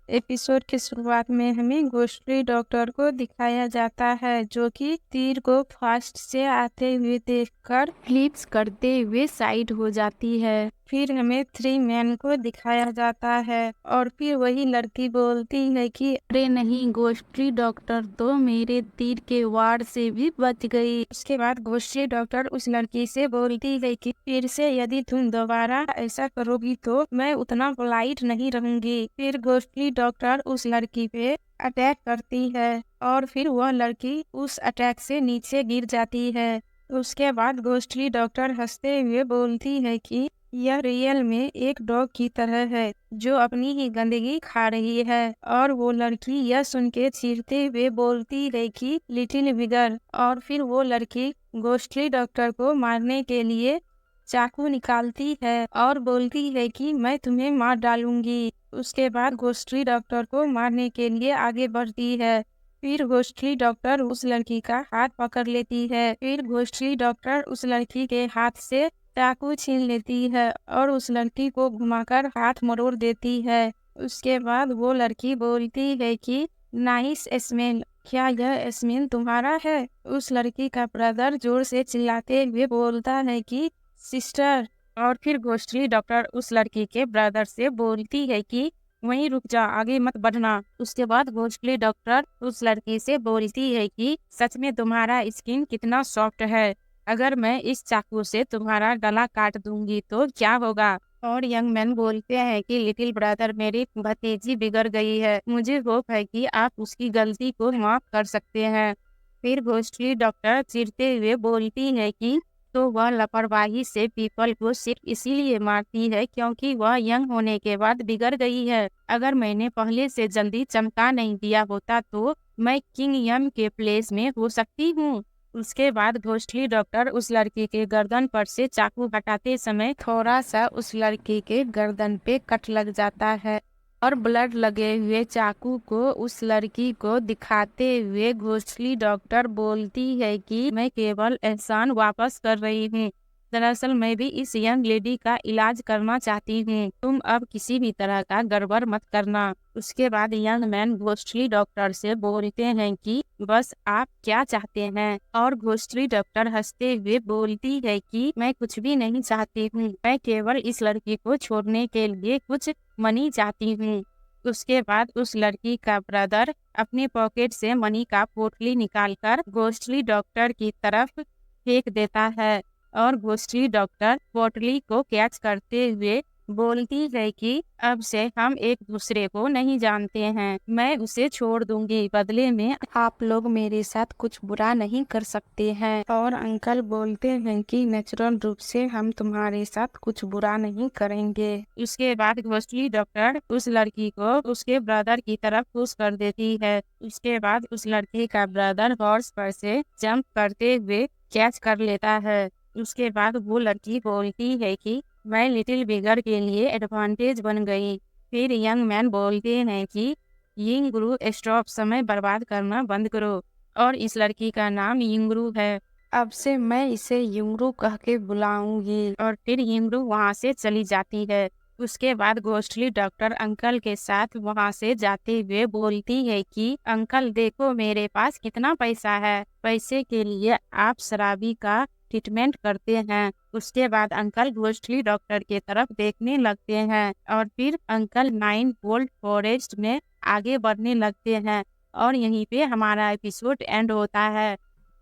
Episode की शुरुआत में हमें घोस्टली डॉक्टर को दिखाया जाता है, जो कि तीर को फास्ट से आते हुए देखकर फ्लिप्स करते हुए साइड हो जाती है। फिर हमें थ्री मैन को दिखाया जाता है और फिर वही लड़की बोलती है कि अरे नहीं, घोस्टली डॉक्टर तो मेरे तीर के वार से भी बच गई। उसके बाद घोस्टली डॉक्टर उस लड़की से बोलती है कि फिर से यदि तुम दोबारा ऐसा करोगी तो मैं उतना पोलाइट नहीं रहूंगी। फिर घोस्टली डॉक्टर उस लड़की पे अटैक करती है और फिर वह लड़की उस अटैक से नीचे गिर जाती है। उसके बाद घोस्टली डॉक्टर हंसते हुए बोलती है कि यह रियल में एक डॉग की तरह है जो अपनी ही गंदगी खा रही है। और वो लड़की यह सुन के चीरते हुए बोलती है कि लिटिल बिगर। और फिर वो लड़की घोस्टली डॉक्टर को मारने के लिए चाकू निकालती है और बोलती है कि मैं तुम्हें मार डालूंगी। उसके बाद घोस्टली डॉक्टर को मारने के लिए आगे बढ़ती है। फिर घोस्टली डॉक्टर उस लड़की का हाथ पकड़ लेती है। फिर घोस्टली डॉक्टर उस लड़की के हाथ से चाकू छीन लेती है और उस लड़की को घुमाकर हाथ मरोड़ देती है। उसके बाद वो लड़की बोलती है कि नाइस स्मेल, क्या यह स्मेल तुम्हारा है? उस लड़की का ब्रदर जोर से चिल्लाते हुए बोलता है कि सिस्टर। और फिर घोस्टली डॉक्टर उस लड़की के ब्रदर से बोलती है कि वहीं रुक जा, आगे मत बढ़ना। उसके बाद घोस्टली डॉक्टर उस लड़की से बोलती है कि सच में तुम्हारा स्किन कितना सॉफ्ट है, अगर मैं इस चाकू से तुम्हारा गला काट दूंगी तो क्या होगा? और यंग मैन बोलते हैं कि लिटिल ब्रदर, मेरी भतीजी बिगड़ गई है, मुझे होप है कि आप उसकी गलती को माफ कर सकते हैं। फिर घोस्टली डॉक्टर चिढ़ते हुए बोलती है कि तो वह लापरवाही से पीपल को सिर्फ इसीलिए मारती है क्योंकि वह यंग होने के बाद बिगड़ गई है। अगर मैंने पहले से जल्दी चमका नहीं दिया होता तो मैं किंग यम के प्लेस में हो सकती हूँ। उसके बाद घोस्टली डॉक्टर उस लड़की के गर्दन पर से चाकू हटाते समय थोड़ा सा उस लड़की के गर्दन पे कट लग जाता है और ब्लड लगे हुए चाकू को उस लड़की को दिखाते हुए घोस्टली डॉक्टर बोलती है कि मैं केवल एहसान वापस कर रही हूँ, दरअसल मैं भी इस यंग लेडी का इलाज करना चाहती हूँ, तुम अब किसी भी तरह का गड़बड़ मत करना। उसके बाद यंग मैन घोस्टली डॉक्टर से बोलते हैं कि बस आप क्या चाहते हैं? और घोस्टली डॉक्टर हंसते हुए बोलती है कि मैं कुछ भी नहीं चाहती हूँ, मैं केवल इस लड़की को छोड़ने के लिए कुछ मनी चाहती हूँ। उसके बाद उस लड़की का ब्रदर अपने पॉकेट से मनी का पोटली निकालकर घोस्टली डॉक्टर की तरफ फेंक देता है और घोस्टली डॉक्टर पोटली को कैच करते हुए बोलती है कि अब से हम एक दूसरे को नहीं जानते हैं, मैं उसे छोड़ दूंगी, बदले में आप लोग मेरे साथ कुछ बुरा नहीं कर सकते हैं। और अंकल बोलते हैं कि नेचुरल रूप से हम तुम्हारे साथ कुछ बुरा नहीं करेंगे। उसके बाद घोस्टली डॉक्टर उस लड़की को उसके ब्रदर की तरफ पुश कर देती है। उसके बाद उस लड़की का ब्रदर हॉर्स पर से जंप करते हुए कैच कर लेता है। उसके बाद वो लड़की बोलती है कि मैं लिटिल बिगर के लिए एडवांटेज बन गई। फिर यंग मैन बोलते हैं कि यिंगरू, स्टॉप, समय बर्बाद करना बंद करो। और इस लड़की का नाम यिंगरू है, अब से मैं इसे यिंगरू कह के बुलाऊंगी। और फिर यिंगरू वहाँ से चली जाती है। उसके बाद घोस्टली डॉक्टर अंकल के साथ वहाँ से जाते हुए बोलती है कि अंकल देखो मेरे पास कितना पैसा है, पैसे के लिए आप शराबी का ट्रीटमेंट करते हैं। उसके बाद अंकल घोस्टली डॉक्टर के तरफ देखने लगते हैं और फिर अंकल 9 वोल्ट फॉरेस्ट में आगे बढ़ने लगते हैं और यहीं पे हमारा एपिसोड एंड होता है।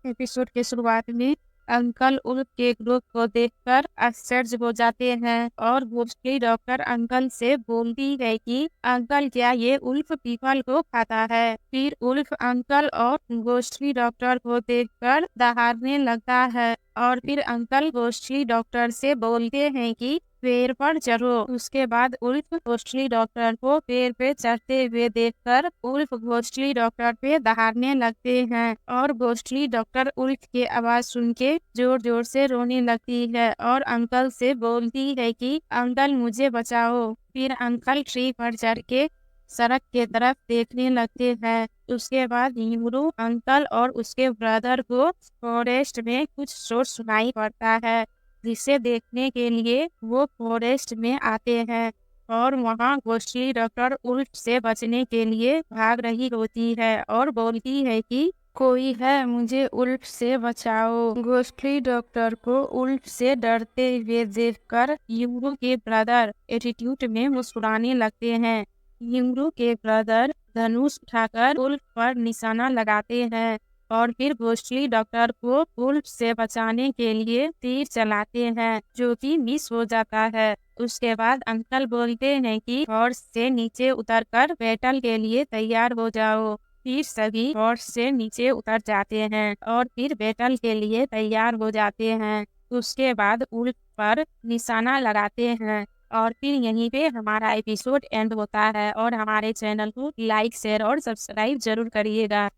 एपिसोड के शुरुआत में अंकल उल्फ के ग्रुप को देखकर आश्चर्य हो जाते हैं और घोस्टली डॉक्टर अंकल से बोलती है कि अंकल क्या ये उल्फ पीपल को खाता है? फिर उल्फ अंकल और घोस्टली डॉक्टर को देखकर दहाड़ने लगता है और फिर अंकल घोस्टली डॉक्टर से बोलते हैं कि पेड़ पर चढ़ो। उसके बाद उल्फ घोस्टली डॉक्टर को पेड़ पे चढ़ते हुए देखकर उल्फ घोस्टली डॉक्टर पे दहाड़ने लगते हैं और घोस्टली डॉक्टर उल्फ की आवाज सुन के जोर जोर से रोने लगती है और अंकल से बोलती है कि अंकल मुझे बचाओ। फिर अंकल ट्री पर चढ़ के सड़क के तरफ देखने लगते हैं। उसके बाद यिंगरू अंकल और उसके ब्रदर को फॉरेस्ट में कुछ शोर सुनाई पड़ता है, जिसे देखने के लिए वो फॉरेस्ट में आते हैं। और वहाँ घोस्टली डॉक्टर उल्फ से बचने के लिए भाग रही होती है और बोलती है कि कोई है, मुझे उल्फ से बचाओ। घोस्टली डॉक्टर को उल्फ से डरते हुए देखकर यंगू के ब्रदर एटीट्यूड में मुस्कुराने लगते हैं। यंगू के ब्रदर धनुष उठाकर उल्फ पर निशाना लगाते हैं और फिर घोस्टली डॉक्टर को उल्फ से बचाने के लिए तीर चलाते हैं, जो कि मिस हो जाता है। उसके बाद अंकल बोलते हैं कि हॉर्स से नीचे उतरकर बैटल के लिए तैयार हो जाओ। फिर सभी हॉर्स से नीचे उतर जाते हैं और फिर बैटल के लिए तैयार हो जाते हैं। उसके बाद उल्फ पर निशाना लगाते हैं और फिर यहीं पे हमारा एपिसोड एंड होता है। और हमारे चैनल को लाइक, शेयर और सब्सक्राइब जरूर करिएगा।